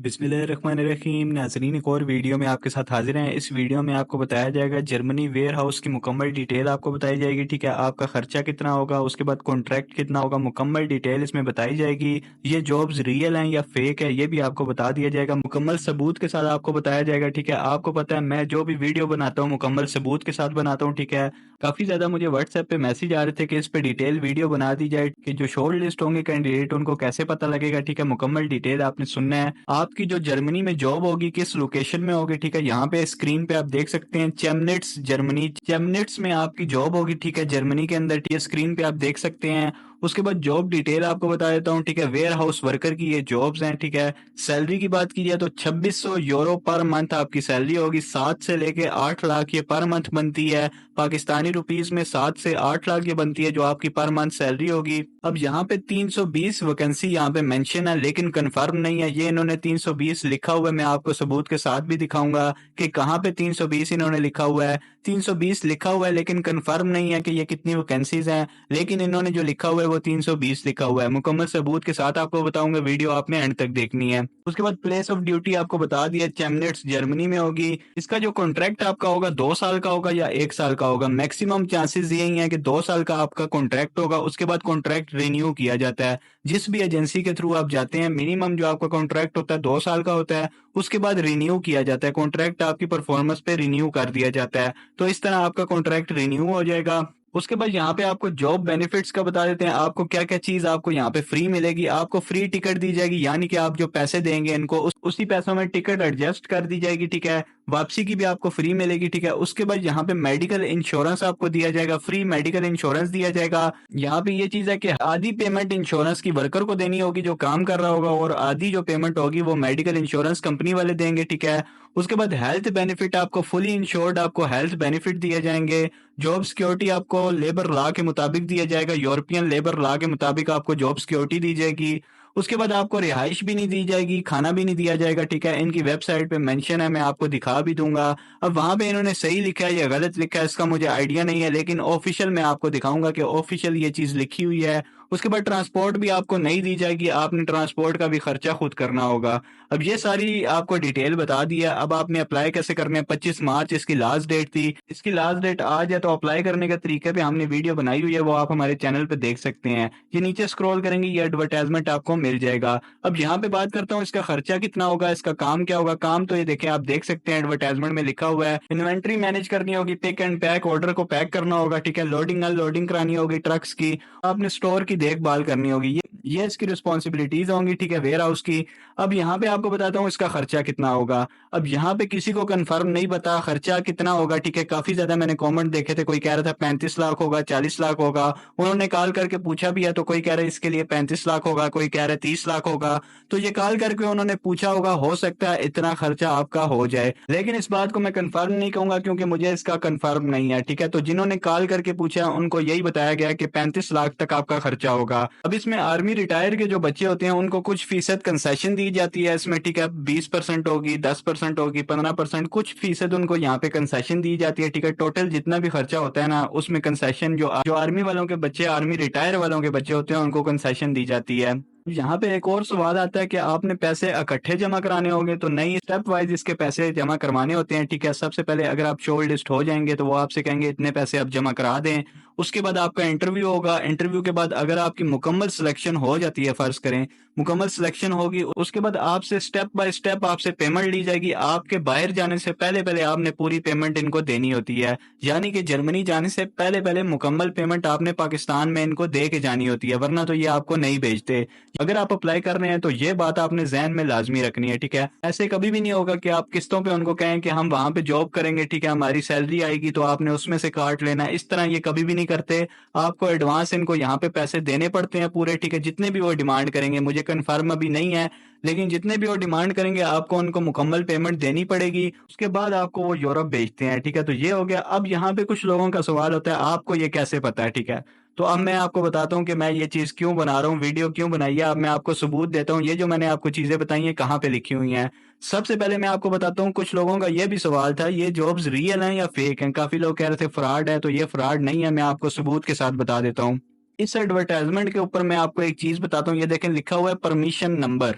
बिस्मिल्लाहिर्रहमानिर्रहीम। नाज़रीन, एक और वीडियो में आपके साथ हाजिर हैं। इस वीडियो में आपको बताया जाएगा जर्मनी वेयर हाउस की मुकम्मल डिटेल आपको बताई जाएगी। ठीक है, आपका खर्चा कितना होगा, उसके बाद कॉन्ट्रैक्ट कितना होगा, मुकम्मल डिटेल इसमें बताई जाएगी। ये जॉब्स रियल हैं या फेक है ये भी आपको बता दिया जाएगा, मुकम्मल सबूत के साथ आपको बताया जाएगा। ठीक है, आपको पता है मैं जो भी वीडियो बनाता हूँ मुकम्मल सबूत के साथ बनाता हूँ। ठीक है, काफी ज्यादा मुझे व्हाट्सएप पे मैसेज आ रहे थे कि इस पे डिटेल वीडियो बना दी जाए कि जो शॉर्ट लिस्ट होंगे कैंडिडेट उनको कैसे पता लगेगा। ठीक है, मुकम्मल डिटेल आपने सुनना है। आपकी जो जर्मनी में जॉब होगी किस लोकेशन में होगी, ठीक है, यहाँ पे स्क्रीन पे आप देख सकते हैं चेमनिट्स जर्मनी, चेमनिट्स में आपकी जॉब होगी। ठीक है, जर्मनी के अंदर। ठीक है, स्क्रीन पे आप देख सकते हैं। उसके बाद जॉब डिटेल आपको बता देता हूँ। ठीक है, वेयर हाउस वर्कर की ये जॉब्स हैं। ठीक है, सैलरी की बात की जाए तो 2600 यूरो पर मंथ आपकी सैलरी होगी। 7 से लेके 8 लाख ये पर मंथ बनती है। पाकिस्तानी रुपीस में 7 से 8 लाख ये बनती है जो आपकी पर मंथ सैलरी होगी। अब यहाँ पे 320 वैकेंसी यहाँ पे मेंशन है लेकिन कंफर्म नहीं है। ये इन्होंने 320 लिखा हुआ है, मैं आपको सबूत के साथ भी दिखाऊंगा कि कहाँ पे 320 इन्होंने लिखा हुआ है। 320 लिखा हुआ है लेकिन कंफर्म नहीं है कि ये कितनी वैकेंसीज हैं, लेकिन इन्होंने जो लिखा हुआ है वो 320 लिखा हुआ है। मुकम्मल सबूत के साथ आपको बताऊंगा, वीडियो आपने एंड तक देखनी है। उसके बाद प्लेस ऑफ ड्यूटी आपको बता दिया, चेमनिट्स जर्मनी में होगी। इसका जो कॉन्ट्रैक्ट आपका होगा 2 साल का होगा या 1 साल का होगा। मैक्सिमम चांसेस यही हैं कि 2 साल का आपका कॉन्ट्रैक्ट होगा। उसके बाद कॉन्ट्रैक्ट रिन्यू किया जाता है। जिस भी एजेंसी के थ्रू आप जाते हैं मिनिमम जो आपका कॉन्ट्रैक्ट होता है 2 साल का होता है। उसके बाद रिन्यू किया जाता है, कॉन्ट्रैक्ट आपकी परफॉर्मेंस पे रिन्यू कर दिया जाता है। तो इस तरह आपका कॉन्ट्रैक्ट रिन्यू हो जाएगा। उसके बाद यहाँ पे आपको जॉब बेनिफिट्स का बता देते हैं, आपको क्या क्या चीज आपको यहाँ पे फ्री मिलेगी। आपको फ्री टिकट दी जाएगी, यानी कि आप जो पैसे देंगे इनको उसी पैसों में टिकट एडजस्ट कर दी जाएगी। ठीक है, वापसी की भी आपको फ्री मिलेगी। ठीक है, उसके बाद यहाँ पे मेडिकल इंश्योरेंस आपको दिया जाएगा, फ्री मेडिकल इंश्योरेंस दिया जाएगा। यहाँ पे ये चीज है कि आधी पेमेंट इंश्योरेंस की वर्कर को देनी होगी जो काम कर रहा होगा, और आधी जो पेमेंट होगी वो मेडिकल इंश्योरेंस कंपनी वाले देंगे। ठीक है, उसके बाद हेल्थ बेनिफिट आपको फुली इंश्योर्ड आपको हेल्थ बेनिफिट दिए जाएंगे। जॉब सिक्योरिटी आपको लेबर लॉ के मुताबिक दिया जाएगा, यूरोपियन लेबर लॉ के मुताबिक आपको जॉब सिक्योरिटी दी जाएगी। उसके बाद आपको रिहाइश भी नहीं दी जाएगी, खाना भी नहीं दिया जाएगा। ठीक है, इनकी वेबसाइट पे मेंशन है, मैं आपको दिखा भी दूंगा। अब वहां पे इन्होंने सही लिखा है या गलत लिखा है इसका मुझे आइडिया नहीं है, लेकिन ऑफिशियल मैं आपको दिखाऊंगा कि ऑफिशियल ये चीज लिखी हुई है। उसके बाद ट्रांसपोर्ट भी आपको नहीं दी जाएगी, आपने ट्रांसपोर्ट का भी खर्चा खुद करना होगा। अब ये सारी आपको डिटेल बता दी है। अब आपने अप्लाई कैसे करना है, 25 मार्च इसकी लास्ट डेट थी। इसकी लास्ट डेट आज है, तो अप्लाई करने के तरीके पे हमने वीडियो बनाई हुई है, वो आप हमारे चैनल पे देख सकते हैं। ये नीचे स्क्रॉल करेंगे ये एडवर्टाइजमेंट आपको मिल जाएगा। अब यहाँ पे बात करता हूँ इसका खर्चा कितना होगा, इसका काम क्या होगा। काम तो ये देखें, आप देख सकते हैं एडवर्टाइजमेंट में लिखा हुआ है इन्वेंट्री मैनेज करनी होगी, पिक एंड पैक, ऑर्डर को पैक करना होगा। ठीक है, लोडिंग अनलोडिंग करानी होगी ट्रक्स की, आपने स्टोर की देखभाल करनी होगी। ये इसकी रिस्पॉन्सिबिलिटीज होंगी। ठीक है, वेयर हाउस की। अब यहाँ पे आपको बताता हूँ इसका खर्चा कितना होगा। अब यहाँ पे किसी को कंफर्म नहीं पता खर्चा कितना होगा। ठीक है, काफी ज्यादा मैंने कमेंट देखे थे, कोई कह रहा था 35 लाख होगा, 40 लाख होगा। उन्होंने कॉल करके पूछा भी है, तो कोई कह रहा है इसके लिए 35 लाख होगा, कोई कह रहा है 30 लाख होगा। तो ये कॉल करके उन्होंने पूछा होगा, हो सकता है इतना खर्चा आपका हो जाए, लेकिन इस बात को मैं कंफर्म नहीं कहूंगा क्योंकि मुझे इसका कंफर्म नहीं है। ठीक है, तो जिन्होंने कॉल करके पूछा उनको यही बताया गया कि 35 लाख तक आपका खर्चा होगा। अब इसमें आर्मी रिटायर के जो बच्चे होते हैं उनको कुछ फीसद कंसेशन दी जाती है इसमें। ठीक है, 20% होगी, 10% होगी, 15%, कुछ फीसद उनको यहाँ पे कंसेशन दी जाती है। ठीक है, टोटल जितना भी खर्चा होता है ना उसमें कंसेशन जो आर्मी वालों के बच्चे, आर्मी रिटायर वालों के बच्चे होते हैं उनको कंसेशन दी जाती है। यहाँ पे एक और सवाल आता है कि आपने पैसे इकट्ठे जमा कराने होंगे, तो नहीं, स्टेप वाइज इसके पैसे जमा करवाने होते हैं। ठीक है, सबसे पहले अगर आप शॉर्ट लिस्ट हो जाएंगे तो वो आपसे कहेंगे इतने पैसे आप जमा करा दें। उसके बाद आपका इंटरव्यू होगा। इंटरव्यू के बाद अगर आपकी मुकम्मल सिलेक्शन हो जाती है, फर्ज करें मुकम्मल सिलेक्शन होगी, उसके बाद आपसे स्टेप बाय स्टेप आपसे पेमेंट ली जाएगी। आपके बाहर जाने से पहले पहले आपने पूरी पेमेंट इनको देनी होती है, यानी कि जर्मनी जाने से पहले पहले मुकम्मल पेमेंट आपने पाकिस्तान में इनको दे के जानी होती है, वरना तो ये आपको नहीं भेजते। अगर आप अप्लाई कर रहे हैं तो ये बात आपने जहन में लाजमी रखनी है। ठीक है, ऐसे कभी भी नहीं होगा कि आप किस्तों पे उनको कहें कि हम वहां पे जॉब करेंगे, ठीक है, हमारी सैलरी आएगी तो आपने उसमें से काट लेना। इस तरह ये कभी भी नहीं करते। आपको एडवांस इनको यहाँ पे पैसे देने पड़ते हैं पूरे। ठीक है, जितने भी वो डिमांड करेंगे, मुझे कंफर्म अभी नहीं है, लेकिन जितने भी वो डिमांड करेंगे आपको उनको मुकम्मल पेमेंट देनी पड़ेगी। उसके बाद आपको वो यूरोप भेजते हैं। ठीक है, तो ये हो गया। अब यहाँ पे कुछ लोगों का सवाल होता है आपको ये कैसे पता है। ठीक है, तो अब मैं आपको बताता हूँ कि मैं ये चीज क्यों बना रहा हूँ, वीडियो क्यों बनाई है। अब मैं आपको सबूत देता हूँ, ये जो मैंने आपको चीजें बताई हैं कहाँ पे लिखी हुई हैं। सबसे पहले मैं आपको बताता हूँ, कुछ लोगों का ये भी सवाल था ये जॉब्स रियल हैं या फेक हैं। काफी लोग कह रहे थे फ्रॉड है, तो ये फ्रॉड नहीं है, मैं आपको सबूत के साथ बता देता हूँ। इस एडवर्टाइजमेंट के ऊपर मैं आपको एक चीज बताता हूँ, ये देखें लिखा हुआ है परमिशन नंबर।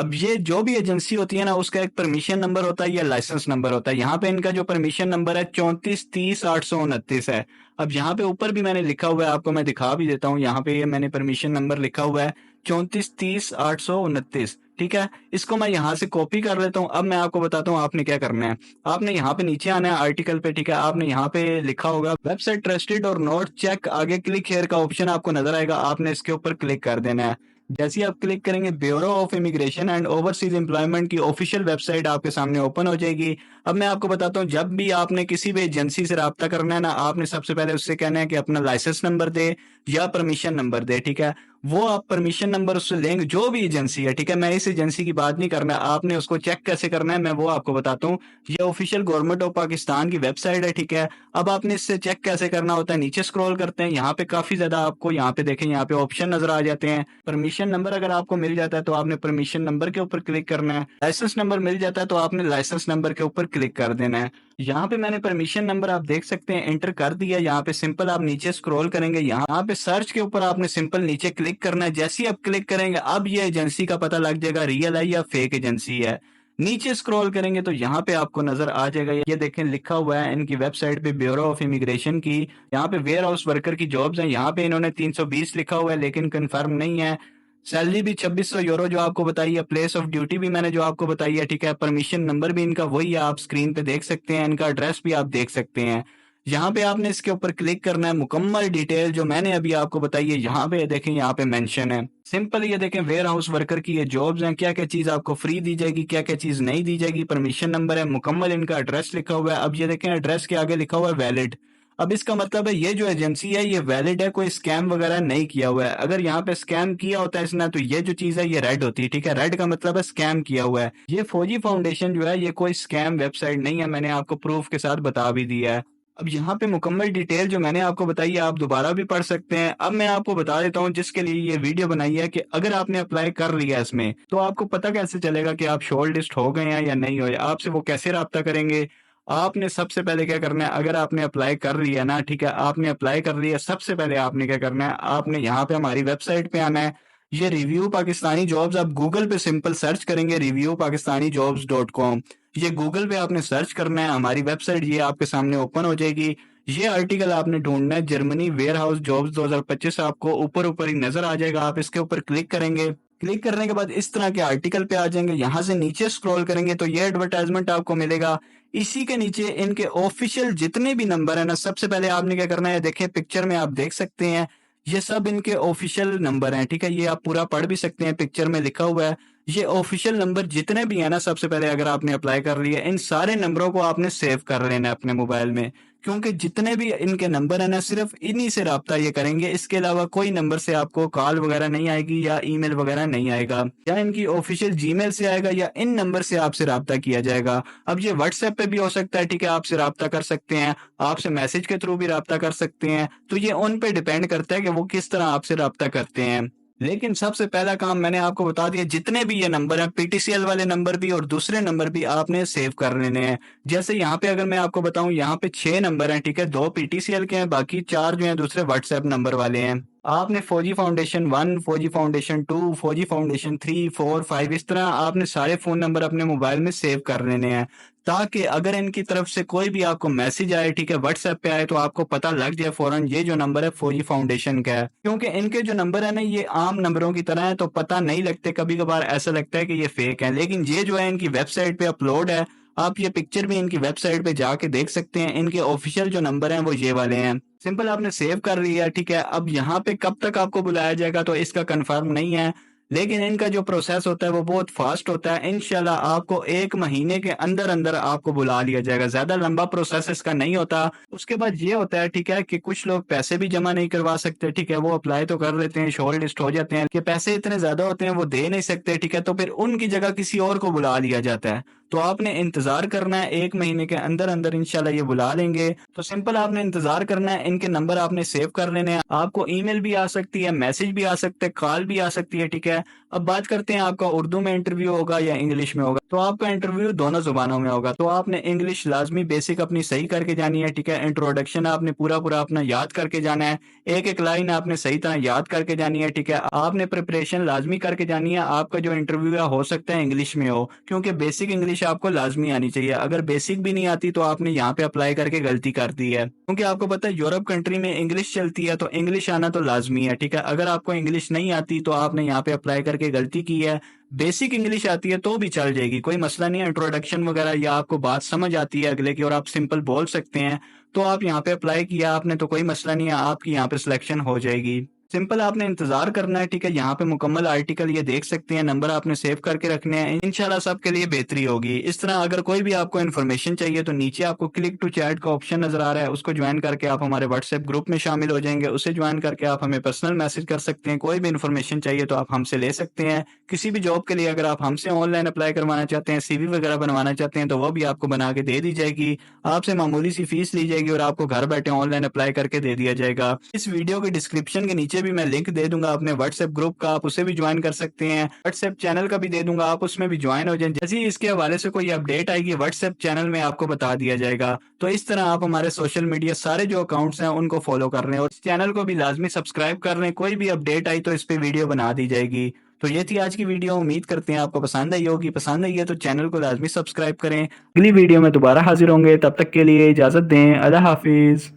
अब ये जो भी एजेंसी होती है ना, उसका एक परमिशन नंबर होता है या लाइसेंस नंबर होता है। यहाँ पे इनका जो परमिशन नंबर है 3430 829 है। अब यहाँ पे ऊपर भी मैंने लिखा हुआ है, आपको मैं दिखा भी देता हूँ। यहाँ पे ये मैंने परमिशन नंबर लिखा हुआ है 3430 829। ठीक है, इसको मैं यहाँ से कॉपी कर लेता हूँ। अब मैं आपको बताता हूँ आपने क्या करना है। आपने यहाँ पे नीचे आना है आर्टिकल पे। ठीक है, आपने यहाँ पे लिखा होगा वेबसाइट ट्रस्टेड और नॉट चेक, आगे क्लिक हेयर का ऑप्शन आपको नजर आएगा, आपने इसके ऊपर क्लिक कर देना है। जैसे ही आप क्लिक करेंगे bureau of immigration and overseas employment की ऑफिशियल वेबसाइट आपके सामने ओपन हो जाएगी। अब मैं आपको बताता हूँ, जब भी आपने किसी भी एजेंसी से रब्ता करना है ना, आपने सबसे पहले उससे कहना है कि अपना लाइसेंस नंबर दे या परमिशन नंबर दे। ठीक है, वो आप परमिशन नंबर उससे लेंगे, जो भी एजेंसी है। ठीक है, मैं इस एजेंसी की बात नहीं करना, आपने उसको चेक कैसे करना है मैं वो आपको बताता हूँ। ये ऑफिशियल गवर्नमेंट ऑफ पाकिस्तान की वेबसाइट है। ठीक है, अब आपने इससे चेक कैसे करना होता है, नीचे स्क्रॉल करते हैं, यहाँ पे काफी ज्यादा आपको यहाँ पे देखें, यहाँ पे ऑप्शन नजर आ जाते हैं। परमिशन नंबर अगर आपको मिल जाता है तो आपने परमिशन नंबर के ऊपर क्लिक करना है। लाइसेंस नंबर मिल जाता है तो आपने लाइसेंस नंबर के ऊपर क्लिक कर देना है। यहाँ पे मैंने परमिशन नंबर आप देख सकते हैं एंटर कर दिया। यहाँ पे सिंपल आप नीचे स्क्रॉल करेंगे, यहाँ पे सर्च के ऊपर आपने सिंपल नीचे क्लिक करना है। जैसे ही आप क्लिक करेंगे अब ये एजेंसी का पता लग जाएगा रियल है या फेक एजेंसी है। नीचे स्क्रॉल करेंगे तो यहाँ पे आपको नजर आ जाएगा, ये देखें लिखा हुआ है इनकी वेबसाइट पे ब्यूरो ऑफ इमिग्रेशन की। यहाँ पे वेयर हाउस वर्कर की जॉब्स हैं, यहाँ पे इन्होंने 320 लिखा हुआ है लेकिन कंफर्म नहीं है। सैलरी भी 2600 यूरो जो आपको बताई है, प्लेस ऑफ ड्यूटी भी मैंने जो आपको बताई है। ठीक है, परमिशन नंबर भी इनका वही है, आप स्क्रीन पे देख सकते हैं, इनका एड्रेस भी आप देख सकते हैं। यहाँ पे आपने इसके ऊपर क्लिक करना है, मुकम्मल डिटेल जो मैंने अभी आपको बताई है यहाँ पे देखें, यहाँ पे मेंशन है। सिंपल ये देखें वेयर हाउस वर्कर की ये जॉब्स हैं, क्या क्या चीज आपको फ्री दी जाएगी, क्या क्या चीज नहीं दी जाएगी, परमिशन नंबर है, मुकम्मल इनका एड्रेस लिखा हुआ है। अब ये देखें एड्रेस के आगे लिखा हुआ है वैलिड। अब इसका मतलब है ये जो एजेंसी है ये वैलिड है, कोई स्कैम वगैरह नहीं किया हुआ है। अगर यहाँ पे स्कैम किया होता है इसने तो ये जो चीज है ये रेड होती है। ठीक है, रेड का मतलब है स्कैम किया हुआ है। ये फौजी फाउंडेशन जो है ये कोई स्कैम वेबसाइट नहीं है, मैंने आपको प्रूफ के साथ बता भी दिया है। अब यहाँ पे मुकम्मल डिटेल जो मैंने आपको बताई है आप दोबारा भी पढ़ सकते हैं। अब मैं आपको बता देता हूँ जिसके लिए ये वीडियो बनाई है कि अगर आपने अप्लाई कर लिया इसमें तो आपको पता कैसे चलेगा कि आप शॉर्ट लिस्ट हो गए हैं या नहीं हुए, आपसे वो कैसे रब्ता करेंगे। आपने सबसे पहले क्या करना है, अगर आपने अप्लाई कर लिया ना, ठीक है, आपने अप्लाई कर लिया, सबसे पहले आपने क्या करना है, आपने यहाँ पे हमारी वेबसाइट पे आना है। ये रिव्यू पाकिस्तानी जॉब्स, आप गूगल पे सिंपल सर्च करेंगे रिव्यू पाकिस्तानी jobs.com। ये गूगल पे आपने सर्च करना है, हमारी वेबसाइट ये आपके सामने ओपन हो जाएगी। ये आर्टिकल आपने ढूंढना है, जर्मनी वेयर हाउस जॉब्स 2025, आपको ऊपर ऊपर ही नजर आ जाएगा। आप इसके ऊपर क्लिक करेंगे, क्लिक करने के बाद इस तरह के आर्टिकल पे आ जाएंगे। यहाँ से नीचे स्क्रॉल करेंगे तो ये एडवर्टाइजमेंट आपको मिलेगा। इसी के नीचे इनके ऑफिशियल जितने भी नंबर है ना, सबसे पहले आपने क्या करना है, देखें पिक्चर में आप देख सकते हैं ये सब इनके ऑफिशियल नंबर हैं। ठीक है, ये आप पूरा पढ़ भी सकते हैं, पिक्चर में लिखा हुआ है। ये ऑफिशियल नंबर जितने भी है ना, सबसे पहले अगर आपने अप्लाई कर लिया इन सारे नंबरों को आपने सेव कर लेना है अपने मोबाइल में, क्योंकि जितने भी इनके नंबर है ना सिर्फ इन्हीं से रब्ता ये करेंगे। इसके अलावा कोई नंबर से आपको कॉल वगैरह नहीं आएगी या ईमेल वगैरह नहीं आएगा, या इनकी ऑफिशियल जीमेल से आएगा या इन नंबर से आपसे रब्ता किया जाएगा। अब ये व्हाट्सएप पे भी हो सकता है, ठीक है, आपसे रब्ता कर सकते हैं, आपसे मैसेज के थ्रू भी रब्ता कर सकते हैं। तो ये उन पे डिपेंड करता है कि वो किस तरह आपसे रब्ता करते हैं। लेकिन सबसे पहला काम मैंने आपको बता दिया, जितने भी ये नंबर हैं पीटीसीएल वाले नंबर भी और दूसरे नंबर भी आपने सेव कर लेने हैं। जैसे यहाँ पे अगर मैं आपको बताऊं, यहाँ पे 6 नंबर हैं, ठीक है, 2 पीटीसीएल के हैं, बाकी 4 जो हैं दूसरे व्हाट्सएप नंबर वाले हैं। आपने फौजी फाउंडेशन 1, फौजी फाउंडेशन 2, फौजी फाउंडेशन 3, 4, 5 इस तरह आपने सारे फोन नंबर अपने मोबाइल में सेव कर लेने हैं, ताकि अगर इनकी तरफ से कोई भी आपको मैसेज आए, ठीक है, व्हाट्सएप पे आए, तो आपको पता लग जाए फौरन ये जो नंबर है फौजी फाउंडेशन का है। क्योंकि इनके जो नंबर है ना ये आम नंबरों की तरह है तो पता नहीं लगते, कभी कभार ऐसा लगता है कि ये फेक है। लेकिन ये जो है इनकी वेबसाइट पे अपलोड है, आप ये पिक्चर भी इनकी वेबसाइट पे जाके देख सकते हैं। इनके ऑफिशियल जो नंबर हैं वो ये वाले हैं। सिंपल आपने सेव कर लिया, ठीक है। अब यहाँ पे कब तक आपको बुलाया जाएगा तो इसका कंफर्म नहीं है, लेकिन इनका जो प्रोसेस होता है वो बहुत फास्ट होता है। इंशाल्लाह आपको 1 महीने के अंदर अंदर आपको बुला लिया जाएगा, ज्यादा लंबा प्रोसेस इसका नहीं होता। उसके बाद ये होता है, ठीक है, कि कुछ लोग पैसे भी जमा नहीं करवा सकते, ठीक है, वो अप्लाई तो कर लेते हैं, शॉर्ट लिस्ट हो जाते हैं कि पैसे इतने ज्यादा होते हैं वो दे नहीं सकते, ठीक है, तो फिर उनकी जगह किसी और को बुला लिया जाता है। तो आपने इंतजार करना है, 1 महीने के अंदर अंदर इंशाल्लाह ये बुला लेंगे। तो सिंपल आपने इंतजार करना है, इनके नंबर आपने सेव कर लेने हैं। आपको ईमेल भी आ सकती है, मैसेज भी आ सकते हैं, कॉल भी आ सकती है, ठीक है। अब बात करते हैं आपका उर्दू में इंटरव्यू होगा या इंग्लिश में होगा। तो आपका इंटरव्यू दोनों जुबानों में होगा। तो आपने इंग्लिश लाजमी बेसिक अपनी सही करके जानी है, ठीक है। इंट्रोडक्शन आपने पूरा पूरा अपना याद करके जाना है, एक एक लाइन आपने सही तरह याद करके जानी है, ठीक है। आपने प्रिपरेशन लाजमी करके जानी है। आपका जो इंटरव्यू है हो सकता है इंग्लिश में हो, क्योंकि बेसिक इंग्लिश आपको लाजमी आनी चाहिए। अगर बेसिक भी नहीं आती तो आपने यहाँ पे अप्लाई करके गलती कर दी है, क्योंकि आपको पता है यूरोप कंट्री में इंग्लिश चलती है, तो इंग्लिश आना तो लाजमी है, ठीक है। अगर आपको इंग्लिश नहीं आती तो आपने यहाँ पे अप्लाई करके गलती की है। बेसिक इंग्लिश आती है तो भी चल जाएगी, कोई मसला नहीं है। इंट्रोडक्शन वगैरह या आपको बात समझ आती है अगले की और आप सिंपल बोल सकते हैं, तो आप यहाँ पे अप्लाई किया आपने तो कोई मसला नहीं है, आपकी यहाँ पे सिलेक्शन हो जाएगी। सिंपल आपने इंतजार करना है, ठीक है। यहाँ पे मुकम्मल आर्टिकल ये देख सकते हैं, नंबर आपने सेव करके रखने हैं, इंशाल्लाह सबके लिए बेहतरी होगी। इस तरह अगर कोई भी आपको इन्फॉर्मेशन चाहिए तो नीचे आपको क्लिक टू चैट का ऑप्शन नजर आ रहा है, उसको ज्वाइन करके आप हमारे व्हाट्सएप ग्रुप में शामिल हो जाएंगे। उसे ज्वाइन करके आप हमें पर्सनल मैसेज कर सकते हैं, कोई भी इन्फॉर्मेशन चाहिए तो आप हमसे ले सकते हैं। किसी भी जॉब के लिए अगर आप हमसे ऑनलाइन अप्लाई करवाना चाहते हैं, सीवी वगैरह बनवाना चाहते हैं, तो वो भी आपको बना के दे दी जाएगी। आपसे मामूली सी फीस ली जाएगी और आपको घर बैठे ऑनलाइन अप्लाई करके दे दिया जाएगा। इस वीडियो के डिस्क्रिप्शन के नीचे भी मैं लिंक दे दूंगा अपने व्हाट्सएप ग्रुप का, आप उसे भी ज्वाइन कर सकते हैं। व्हाट्सएप चैनल का भी दे दूंगा, आप उसमें भी ज्वाइन हो जाएं। जैसे ही इसके हवाले से कोई अपडेट आएगी व्हाट्सएप चैनल में आपको बता दिया जाएगा। तो इस तरह आप हमारे सोशल मीडिया सारे जो अकाउंट्स हैं उनको फॉलो कर रहे हैं और इस चैनल को भी लाजमी सब्सक्राइब कर रहे हैं। कोई भी अपडेट आई तो इस पे वीडियो बना दी जाएगी। तो ये थी आज की वीडियो, उम्मीद करते हैं आपको पसंद आई होगी। पसंद आई है तो चैनल को लाजमी सब्सक्राइब करें। अगली वीडियो में दोबारा हाजिर होंगे, तब तक के लिए इजाजत दें। अल्लाह हाफिज।